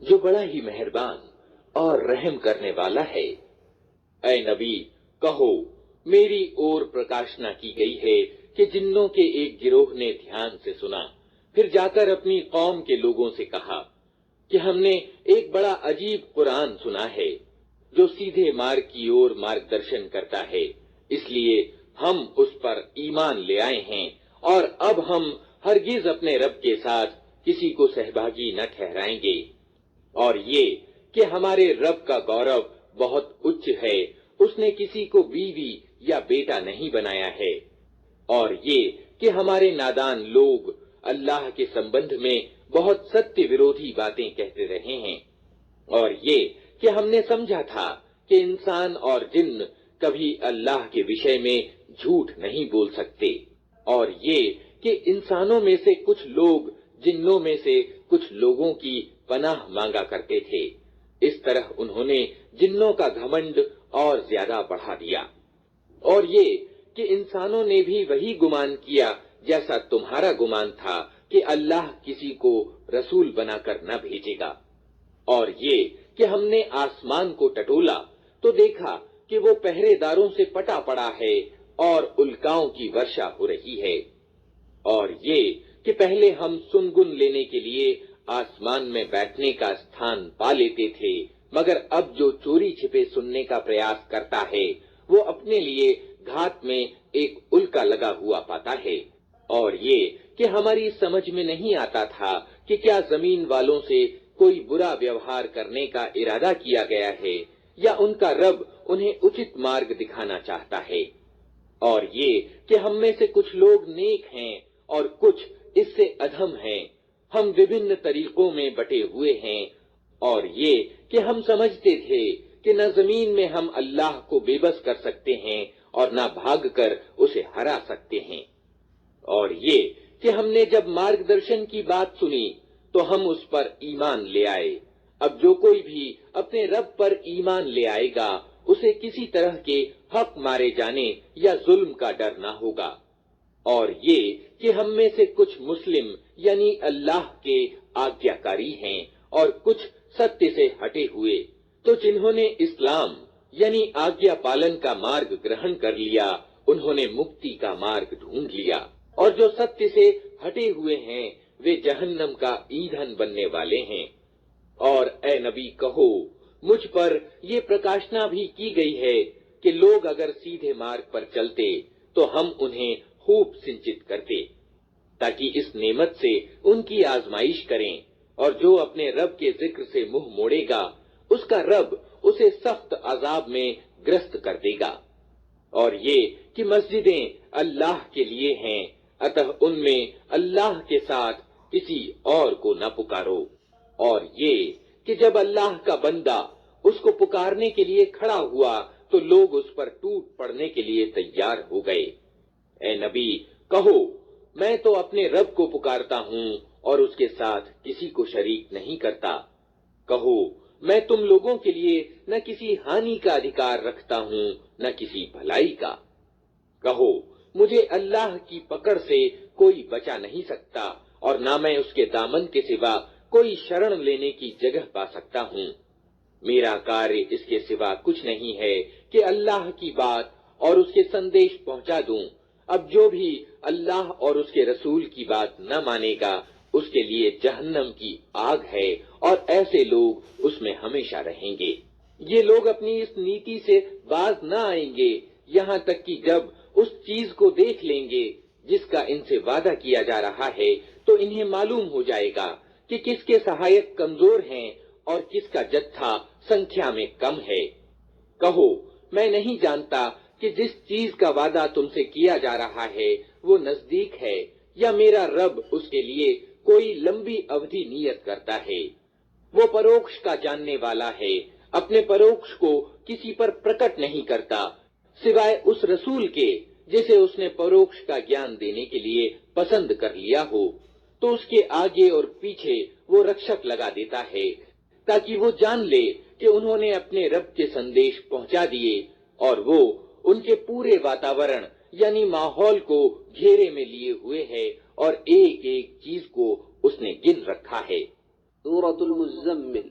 जो बड़ा ही मेहरबान और रहम करने वाला है। ऐ नबी, कहो, मेरी ओर प्रकाशना की गई है कि जिन्नों के एक गिरोह ने ध्यान से सुना, फिर जाकर अपनी कौम के लोगों से कहा कि हमने एक बड़ा अजीब कुरान सुना है जो सीधे मार्ग की ओर मार्गदर्शन करता है, इसलिए हम उस पर ईमान ले आए हैं और अब हम हरगिज अपने रब के साथ किसी को सहभागी न ठहराएंगे। और ये कि हमारे रब का गौरव बहुत उच्च है, उसने किसी को बीवी या बेटा नहीं बनाया है। और ये कि हमारे नादान लोग अल्लाह के संबंध में बहुत सत्य विरोधी बातें कहते रहे हैं। और ये कि हमने समझा था कि इंसान और जिन्न कभी अल्लाह के विषय में झूठ नहीं बोल सकते। और ये कि इंसानों में से कुछ लोग जिन्नों में से कुछ लोगों की पनाह मांगा करते थे। इस तरह उन्होंने जिन्नों का घमंड और ज्यादा बढ़ा दिया। और ये कि इंसानों ने भी वही गुमान किया जैसा तुम्हारा गुमान था कि अल्लाह किसी को रसूल बनाकर न भेजेगा। और ये कि हमने आसमान को टटोला तो देखा कि वो पहरेदारों से पटा पड़ा है और उल्काओं की वर्षा हो रही है। और ये कि पहले हम सुनगुन लेने के लिए आसमान में बैठने का स्थान पा लेते थे, मगर अब जो चोरी छिपे सुनने का प्रयास करता है वो अपने लिए घात में एक उल्का लगा हुआ पाता है। और ये कि हमारी समझ में नहीं आता था कि क्या जमीन वालों से कोई बुरा व्यवहार करने का इरादा किया गया है या उनका रब उन्हें उचित मार्ग दिखाना चाहता है। और ये कि हम में से कुछ लोग नेक हैं और कुछ इससे अधम हैं, हम विभिन्न तरीकों में बटे हुए हैं। और ये कि हम समझते थे कि न जमीन में हम अल्लाह को बेबस कर सकते हैं और न भागकर उसे हरा सकते हैं। और ये कि हमने जब मार्गदर्शन की बात सुनी तो हम उस पर ईमान ले आए। अब जो कोई भी अपने रब पर ईमान ले आएगा उसे किसी तरह के हक मारे जाने या जुल्म का डर ना होगा। और ये कि हम में से कुछ मुस्लिम यानी अल्लाह के आज्ञाकारी हैं और कुछ सत्य से हटे हुए। तो जिन्होंने इस्लाम यानी आज्ञा पालन का मार्ग ग्रहण कर लिया उन्होंने मुक्ति का मार्ग ढूंढ लिया, और जो सत्य से हटे हुए हैं वे जहन्नम का ईंधन बनने वाले हैं। और ए नबी, कहो, मुझ पर ये प्रकाशना भी की गई है कि लोग अगर सीधे मार्ग पर चलते तो हम उन्हें खूब सिंचित करते, ताकि इस नेमत से उनकी आजमाइश करें। और जो अपने रब के जिक्र से मुंह मोड़ेगा उसका रब उसे सख्त अजाब में ग्रस्त कर देगा। और ये कि मस्जिदें अल्लाह के लिए हैं, अतः उनमें अल्लाह के साथ किसी और को न पुकारो। और ये कि जब अल्लाह का बंदा उसको पुकारने के लिए खड़ा हुआ तो लोग उस पर टूट पड़ने के लिए तैयार हो गए। ए नबी, कहो, मैं तो अपने रब को पुकारता हूँ और उसके साथ किसी को शरीक नहीं करता। कहो, मैं तुम लोगों के लिए न किसी हानि का अधिकार रखता हूँ न किसी भलाई का। कहो, मुझे अल्लाह की पकड़ से कोई बचा नहीं सकता और ना मैं उसके दामन के सिवा कोई शरण लेने की जगह पा सकता हूँ। मेरा कार्य इसके सिवा कुछ नहीं है कि अल्लाह की बात और उसके संदेश पहुंचा दूं। अब जो भी अल्लाह और उसके रसूल की बात न मानेगा उसके लिए जहन्नम की आग है और ऐसे लोग उसमें हमेशा रहेंगे। ये लोग अपनी इस नीति से बाज न आएंगे यहाँ तक कि जब उस चीज को देख लेंगे जिसका इनसे वादा किया जा रहा है तो इन्हें मालूम हो जाएगा कि किसके सहायक कमजोर हैं और किसका जत्था संख्या में कम है। कहो, मैं नहीं जानता कि जिस चीज का वादा तुमसे किया जा रहा है वो नजदीक है या मेरा रब उसके लिए कोई लंबी अवधि नियत करता है। वो परोक्ष का जानने वाला है, अपने परोक्ष को किसी पर प्रकट नहीं करता सिवाय उस रसूल के जिसे उसने परोक्ष का ज्ञान देने के लिए पसंद कर लिया हो। तो उसके आगे और पीछे वो रक्षक लगा देता है ताकि वो जान ले कि उन्होंने अपने रब के संदेश पहुंचा दिए और वो उनके पूरे वातावरण यानी माहौल को घेरे में लिए हुए है और एक एक चीज को उसने गिन रखा है। सूरतुल मुज़्ज़म्मिल।